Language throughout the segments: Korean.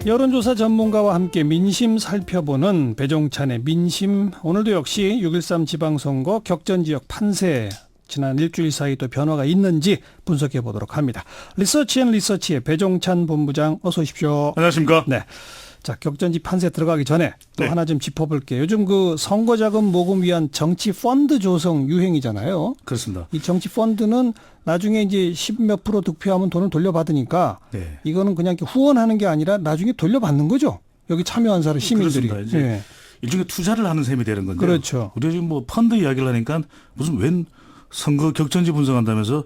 여론조사 전문가와 함께 민심 살펴보는 배종찬의 민심. 오늘도 역시 6.13 지방선거 격전지역 판세 지난 일주일 사이 또 변화가 있는지 분석해 보도록 합니다. 리서치앤리서치의 배종찬 본부장 어서 오십시오. 안녕하십니까. 네. 자, 격전지 판세 들어가기 전에 또 네. 하나 좀 짚어볼게요. 요즘 그 선거자금 모금 위한 정치 펀드 조성 유행이잖아요. 그렇습니다. 이 정치 펀드는 나중에 이제 10몇 프로 득표하면 돈을 돌려받으니까 네. 이거는 그냥 이렇게 후원하는 게 아니라 나중에 돌려받는 거죠. 여기 참여한 사람 시민들이. 그렇습니다. 이제 예. 일종의 투자를 하는 셈이 되는 건데. 그렇죠. 우리가 지금 뭐 펀드 이야기를 하니까 무슨 웬 선거 격전지 분석한다면서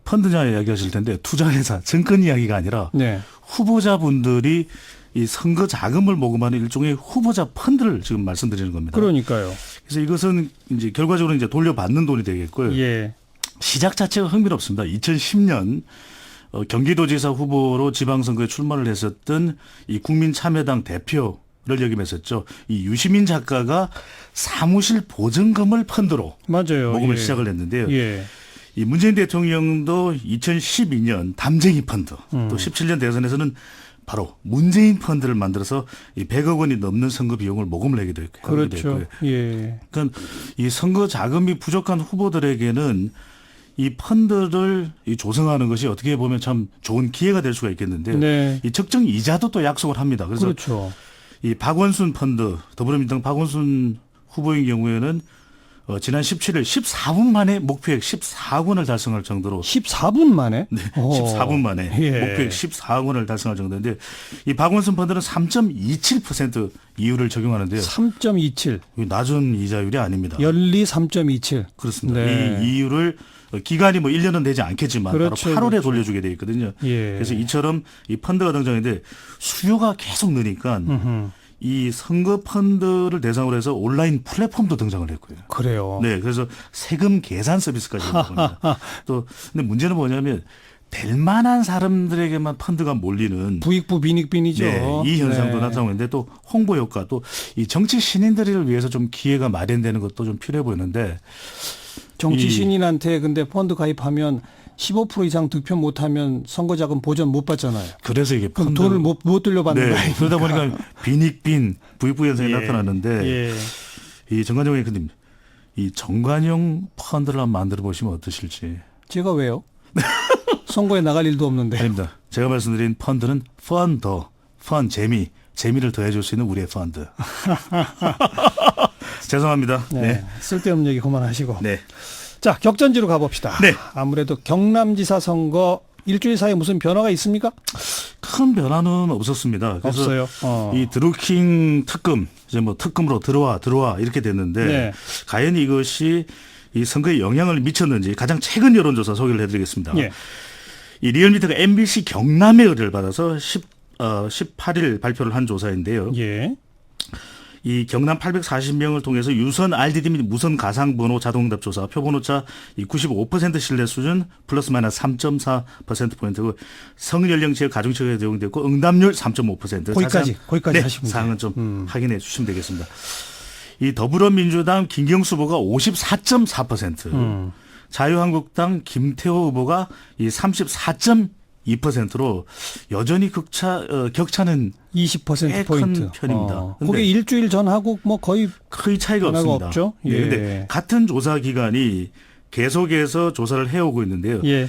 펀드냐 이야기하실 텐데 투자회사 증권 이야기가 아니라 네. 후보자분들이 이 선거 자금을 모금하는 일종의 후보자 펀드를 지금 말씀드리는 겁니다. 그러니까요. 그래서 이것은 이제 결과적으로 이제 돌려받는 돈이 되겠고요. 예. 시작 자체가 흥미롭습니다. 2010년 경기도지사 후보로 지방선거에 출마를 했었던 이 국민참여당 대표를 역임했었죠. 이 유시민 작가가 사무실 보증금을 펀드로 맞아요. 모금을 예. 시작을 했는데요. 예. 이 문재인 대통령도 2012년 담쟁이 펀드, 또 17년 대선에서는 바로 문재인 펀드를 만들어서 이 100억 원이 넘는 선거 비용을 모금을 하기도 했고요. 그렇죠. 예. 그러니까 이 선거 자금이 부족한 후보들에게는 이 펀드를 이 조성하는 것이 어떻게 보면 참 좋은 기회가 될 수가 있겠는데요. 네. 이 적정 이자도 또 약속을 합니다. 그래서 그렇죠. 이 박원순 펀드, 더불어민주당 박원순 후보의 경우에는 지난 17일 14분 만에 목표액 14억 원을 달성할 정도로 14분 만에? 네, 14분 만에 예. 목표액 14억 원을 달성할 정도인데 이 박원순 펀드는 3.27% 이율을 적용하는데요. 3.27. 낮은 이자율이 아닙니다. 연리 3.27. 그렇습니다. 네. 이 이율을 기간이 뭐 1년은 되지 않겠지만 그렇죠, 바로 8월에 그렇죠. 돌려주게 돼 있거든요. 예. 그래서 이처럼 이 펀드가 등장했는데 수요가 계속 느니까 이 선거 펀드를 대상으로 해서 온라인 플랫폼도 등장을 했고요. 그래요. 네, 그래서 세금 계산 서비스까지 있습니다. 또 근데 문제는 뭐냐면 될 만한 사람들에게만 펀드가 몰리는 부익부 빈익빈이죠. 네, 이 현상도 네. 나타나고 있는데 또 홍보 효과 또 이 정치 신인들을 위해서 좀 기회가 마련되는 것도 좀 필요해 보이는데 정치 이- 신인한테 근데 펀드 가입하면 15% 이상 득표 못하면 선거자금 보전 못 받잖아요. 그래서 이게 그럼 펀드 돈을 못 돌려받는 네, 거 아닙니까? 그러다 보니까 빈익빈 부익부 현상이 예. 나타나는데 예. 이 정관용 의원님 이 정관용 펀드를 한번 만들어 보시면 어떠실지. 제가 왜요? 선거에 나갈 일도 없는데. 아닙니다. 제가 말씀드린 펀드는 재미를 더해줄 수 있는 우리의 펀드. 죄송합니다. 네. 네. 쓸데없는 얘기 그만하시고. 네. 자, 격전지로 가봅시다. 네. 아무래도 경남지사 선거 일주일 사이에 무슨 변화가 있습니까? 큰 변화는 없었습니다. 그래서 없어요. 이 드루킹 특금, 이제 뭐 특금으로 들어와 이렇게 됐는데 네. 과연 이것이 이 선거에 영향을 미쳤는지 가장 최근 여론조사 소개를 해드리겠습니다. 예. 이 리얼미터가 MBC 경남의 의뢰를 받아서 18일 발표를 한 조사인데요. 예. 이 경남 840명을 통해서 유선 RDD 및 무선 가상번호 자동응답 조사 표본오차 이 95% 신뢰 수준 플러스 마이너스 3.4%포인트고 성연령 지역 가중치가 적용됐고 응답률 3.5%. 거기까지 네, 하시면 사항은 좀 확인해 주시면 되겠습니다. 이 더불어민주당 김경수 후보가 54.4%, 자유한국당 김태호 후보가 이 34.2%로 여전히 격차는 20% 꽤 포인트. 큰 편입니다. 근데 그게 일주일 전하고 뭐 거의 거의 차이가 변화가 없습니다. 없죠? 예. 네, 근데 같은 조사 기관이 계속해서 조사를 해오고 있는데요. 예.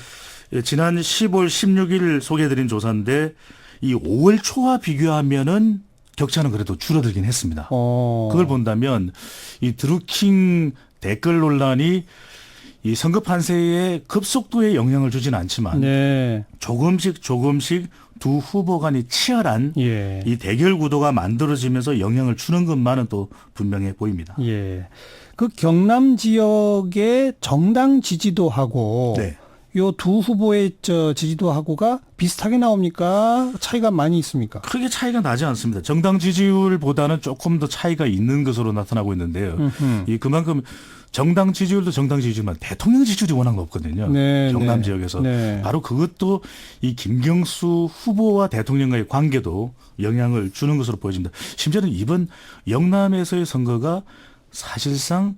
지난 10월 16일 소개해드린 조사인데 이 5월 초와 비교하면은 격차는 그래도 줄어들긴 했습니다. 그걸 본다면 이 드루킹 댓글 논란이 이 선거 판세에 급속도에 영향을 주지는 않지만 네. 조금씩 두 후보 간이 치열한 예. 이 대결 구도가 만들어지면서 영향을 주는 것만은 또 분명해 보입니다. 예. 그 경남 지역의 정당 지지도하고 네. 요 두 후보의 지지도하고가 비슷하게 나옵니까? 차이가 많이 있습니까? 크게 차이가 나지 않습니다. 정당 지지율보다는 조금 더 차이가 있는 것으로 나타나고 있는데요. 이 그만큼 정당 지지율도 정당 지지율만 대통령 지지율이 워낙 높거든요. 네, 경남 네. 지역에서. 네. 바로 그것도 이 김경수 후보와 대통령과의 관계도 영향을 주는 것으로 보여집니다. 심지어는 이번 영남에서의 선거가 사실상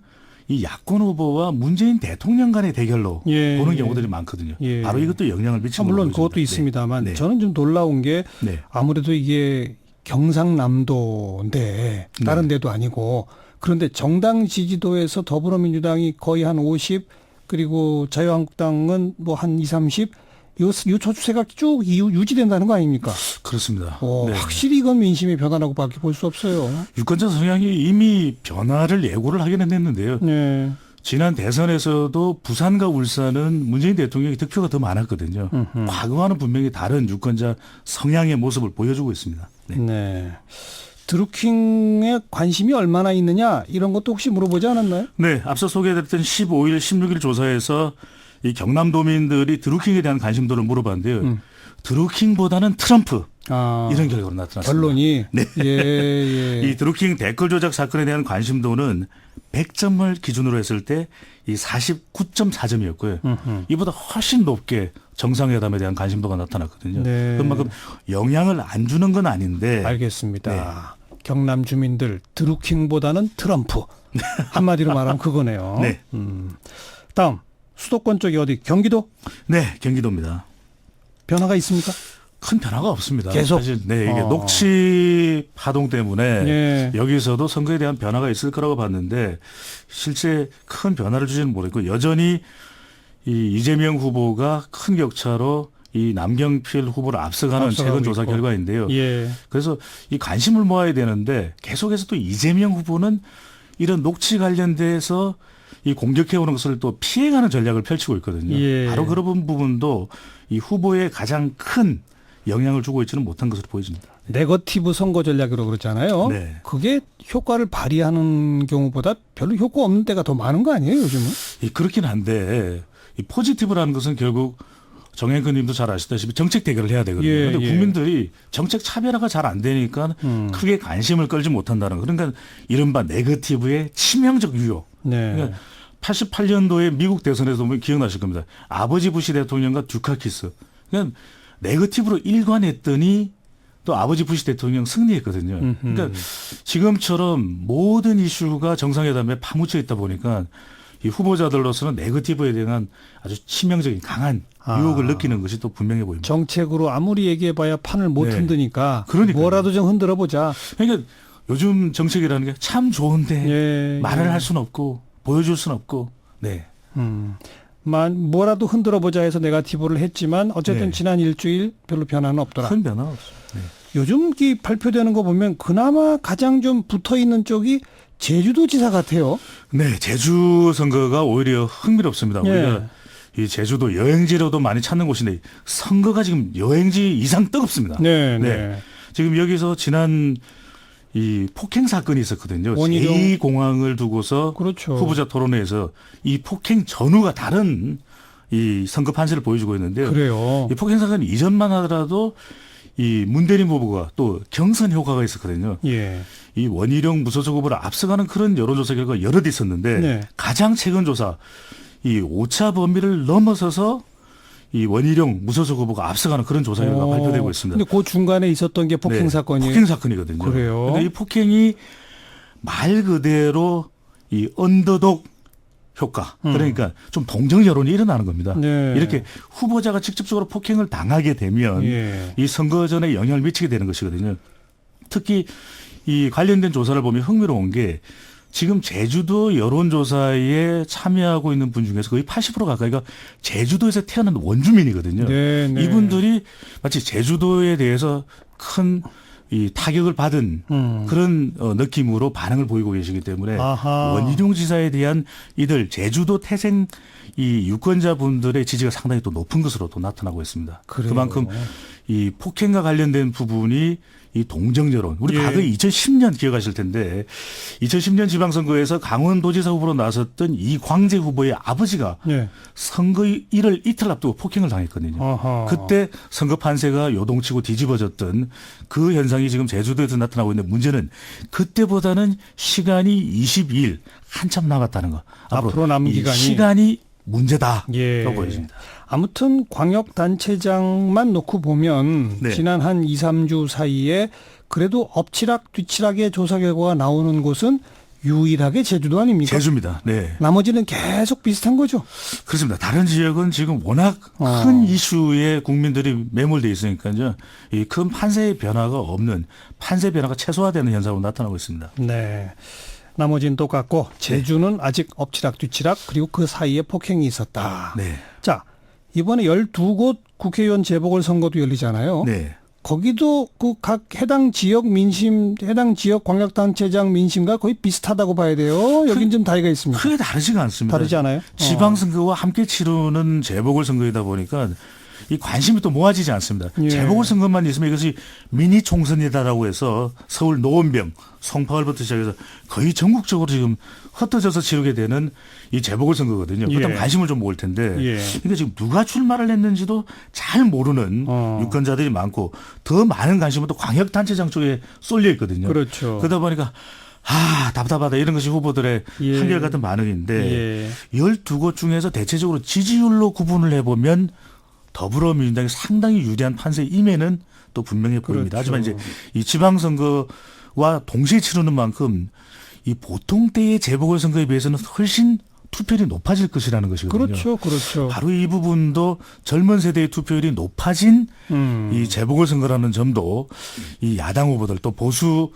이 야권 후보와 문재인 대통령 간의 대결로 예, 보는 예. 경우들이 많거든요. 예. 바로 이것도 영향을 미치고 물론 보여집니다. 그것도 있습니다만 네. 저는 좀 놀라운 게 네. 아무래도 이게 경상남도인데 다른 데도 아니고 그런데 정당 지지도에서 더불어민주당이 거의 한 50 그리고 자유한국당은 뭐 한 20, 30 요 초추세가 쭉 유지된다는 거 아닙니까? 그렇습니다. 네. 확실히 이건 민심의 변화라고밖에 볼 수 없어요. 유권자 성향이 이미 변화를 예고를 하기는 했는데요. 네. 지난 대선에서도 부산과 울산은 문재인 대통령의 득표가 더 많았거든요. 과거와는 분명히 다른 유권자 성향의 모습을 보여주고 있습니다. 네. 네. 드루킹에 관심이 얼마나 있느냐 이런 것도 혹시 물어보지 않았나요? 네, 앞서 소개해드렸던 15일, 16일 조사에서 이 경남도민들이 드루킹에 대한 관심도를 물어봤는데요. 드루킹보다는 트럼프 이런 결과로 나타났습니다. 결론이 네. 예. 이 드루킹 댓글 조작 사건에 대한 관심도는 100점을 기준으로 했을 때 이 49.4점이었고요. 이보다 훨씬 높게 정상회담에 대한 관심도가 나타났거든요. 네. 그만큼 영향을 안 주는 건 아닌데. 알겠습니다. 네. 경남 주민들 드루킹보다는 트럼프 한마디로 말하면 그거네요. 네. 다음 수도권 쪽이 어디 경기도 네, 경기도입니다. 변화가 있습니까? 큰 변화가 없습니다. 계속? 사실 네, 이게 녹취 파동 때문에 예. 여기서도 선거에 대한 변화가 있을 거라고 봤는데 실제 큰 변화를 주지는 못했고 여전히 이 이재명 후보가 큰 격차로 이 남경필 후보를 앞서가는 최근 조사 있고. 결과인데요. 예. 그래서 이 관심을 모아야 되는데 계속해서 또 이재명 후보는 이런 녹취 관련돼서 이 공격해오는 것을 또 피해가는 전략을 펼치고 있거든요. 예. 바로 그런 부분도 이 후보에 가장 큰 영향을 주고 있지는 못한 것으로 보여집니다. 네거티브 선거 전략으로 그러잖아요. 네. 그게 효과를 발휘하는 경우보다 별로 효과 없는 때가 더 많은 거 아니에요, 요즘은? 그렇긴 한데 이 포지티브라는 것은 결국 정혜근 님도 잘 아시다시피 정책 대결을 해야 되거든요. 예, 그런데 예. 국민들이 정책 차별화가 잘 안 되니까 크게 관심을 끌지 못한다는 거. 그러니까 이른바 네거티브의 치명적 유효. 네. 그러니까 88년도에 미국 대선에서 보면 기억나실 겁니다. 아버지 부시 대통령과 듀카키스. 그냥 네거티브로 일관했더니 또 아버지 부시 대통령 승리했거든요. 그러니까 지금처럼 모든 이슈가 정상회담에 파묻혀 있다 보니까 이 후보자들로서는 네거티브에 대한 아주 치명적인 강한 유혹을 느끼는 것이 또 분명해 보입니다. 정책으로 아무리 얘기해봐야 판을 못 네. 흔드니까 그러니까요. 뭐라도 좀 흔들어보자. 그러니까 요즘 정책이라는 게 참 좋은데 예, 말을 할 수는 없고 보여줄 수는 없고 네. 뭐라도 흔들어보자 해서 네거티브를 했지만 어쨌든 네. 지난 일주일 별로 변화는 없더라. 큰 변화 없어요. 네. 요즘 이 발표되는 거 보면 그나마 가장 좀 붙어있는 쪽이 제주도지사 같아요. 네, 제주 선거가 오히려 흥미롭습니다. 예. 우리가 이 제주도 여행지로도 많이 찾는 곳인데 선거가 지금 여행지 이상 뜨겁습니다. 네. 지금 여기서 지난 이 폭행 사건이 있었거든요. 원희룡. 제2공항을 두고서 그렇죠. 후보자 토론회에서 이 폭행 전후가 다른 이 선거 판세를 보여주고 있는데요. 그래요. 이 폭행 사건 이전만 하더라도 이 문대림 후보가 또 경선 효과가 있었거든요. 예. 이 원희룡 무소속 후보를 앞서가는 그런 여론조사 결과가 여럿 있었는데 네. 가장 최근 조사 이 오차 범위를 넘어서서 이 원희룡 무소속 후보가 앞서가는 그런 조사 결과가 발표되고 있습니다. 근데 그 중간에 있었던 게 폭행 네, 사건이에요. 폭행 사건이거든요. 그래요? 근데 이 폭행이 말 그대로 이 언더독 효과. 그러니까 좀 동정 여론이 일어나는 겁니다. 네. 이렇게 후보자가 직접적으로 폭행을 당하게 되면 예. 이 선거전에 영향을 미치게 되는 것이거든요. 특히 이 관련된 조사를 보면 흥미로운 게 지금 제주도 여론조사에 참여하고 있는 분 중에서 거의 80% 가까이가 제주도에서 태어난 원주민이거든요. 네. 이분들이 마치 제주도에 대해서 큰 이 타격을 받은 그런 느낌으로 반응을 보이고 계시기 때문에 아하. 원희룡 지사에 대한 이들 제주도 태생 이 유권자분들의 지지가 상당히 또 높은 것으로 또 나타나고 있습니다. 그래요. 그만큼 이 폭행과 관련된 부분이 이 동정 여론. 우리 예. 과거에 2010년 기억하실 텐데 2010년 지방선거에서 강원도지사 후보로 나섰던 이광재 후보의 아버지가 예. 선거일을 이틀 앞두고 폭행을 당했거든요. 아하. 그때 선거 판세가 요동치고 뒤집어졌던 그 현상이 지금 제주도에서 나타나고 있는데 문제는 그때보다는 시간이 22일 한참 남았다는 거. 앞으로 남은 이 기간이. 시간이 문제다라고 예. 보여집니다. 아무튼 광역단체장만 놓고 보면 네. 지난 한 2, 3주 사이에 그래도 엎치락 뒤치락의 조사 결과가 나오는 곳은 유일하게 제주도 아닙니까? 제주입니다. 네. 나머지는 계속 비슷한 거죠. 그렇습니다. 다른 지역은 지금 워낙 큰 이슈에 국민들이 매몰돼 있으니까요. 이 큰 판세의 변화가 없는 판세 변화가 최소화되는 현상으로 나타나고 있습니다. 네. 나머지는 똑같고 제주는 아직 엎치락뒤치락 그리고 그 사이에 폭행이 있었다. 네. 자, 이번에 12곳 국회의원 재보궐선거도 열리잖아요. 네. 거기도 그 각 해당 지역 민심, 해당 지역 광역단체장 민심과 거의 비슷하다고 봐야 돼요. 여긴 좀 다이가 있습니다. 크게 다르지가 않습니다. 다르지 않아요? 지방선거와 함께 치르는 재보궐선거이다 보니까 이 관심이 또 모아지지 않습니다. 예. 재보궐선거만 있으면 이것이 미니 총선이다라고 해서 서울 노원병, 송파울부터 시작해서 거의 전국적으로 지금 흩어져서 치르게 되는 이 재보궐선거거든요. 그렇다면 예. 관심을 좀 모을 텐데 예. 이게 지금 누가 출마를 했는지도 잘 모르는 유권자들이 많고 더 많은 관심은 또 광역단체장 쪽에 쏠려 있거든요. 그렇죠. 그러다 보니까 답답하다 이런 것이 후보들의 예. 한결같은 반응인데 예. 12곳 중에서 대체적으로 지지율로 구분을 해보면 더불어민주당이 상당히 유리한 판세임에는 또 분명해 보입니다. 그렇죠. 하지만 이제 이 지방선거와 동시에 치르는 만큼 이 보통 때의 재보궐선거에 비해서는 훨씬 투표율이 높아질 것이라는 것이거든요. 그렇죠. 그렇죠. 바로 이 부분도 젊은 세대의 투표율이 높아진 이 재보궐선거라는 점도 이 야당 후보들 또 보수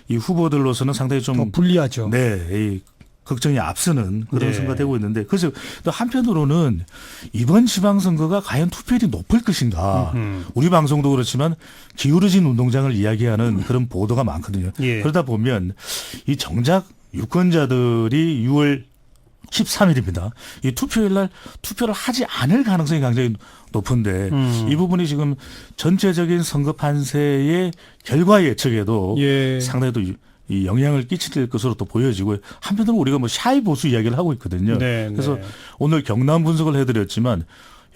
이 후보들로서는 상당히 좀 더 불리하죠. 네, 이 걱정이 앞서는 그런 네. 선거가 되고 있는데 그래서 또 한편으로는 이번 지방선거가 과연 투표율이 높을 것인가 우리 방송도 그렇지만 기울어진 운동장을 이야기하는 그런 보도가 많거든요. 예. 그러다 보면 이 정작 유권자들이 6월 13일입니다. 이 투표일 날 투표를 하지 않을 가능성이 굉장히 높은데 이 부분이 지금 전체적인 선거 판세의 결과 예측에도 예. 상당히 또 이 영향을 끼칠 것으로 또 보여지고 한편으로 우리가 뭐 샤이 보수 이야기를 하고 있거든요. 네, 그래서 네. 오늘 경남 분석을 해드렸지만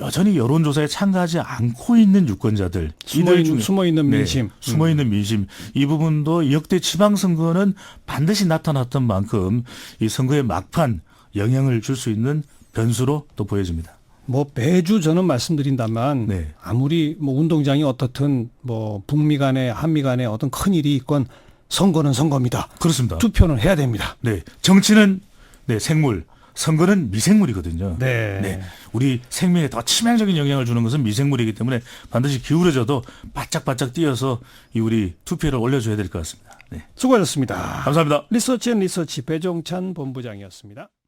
여전히 여론조사에 참가하지 않고 있는 유권자들 숨어 있는 민심. 네, 숨어 있는 민심 이 부분도 역대 지방선거는 반드시 나타났던 만큼 이 선거의 막판 영향을 줄 수 있는 변수로 또 보여집니다. 뭐 매주 저는 말씀드린다만 네. 아무리 뭐 운동장이 어떻든 뭐 북미 간에 한미 간에 어떤 큰 일이 있건 선거는 선거입니다. 그렇습니다. 투표는 해야 됩니다. 네, 정치는 네, 생물, 선거는 미생물이거든요. 네. 우리 생명에 더 치명적인 영향을 주는 것은 미생물이기 때문에 반드시 기울어져도 바짝바짝 뛰어서 이 우리 투표를 올려줘야 될 것 같습니다. 네. 수고하셨습니다. 감사합니다. 리서치 앤 리서치 배종찬 본부장이었습니다.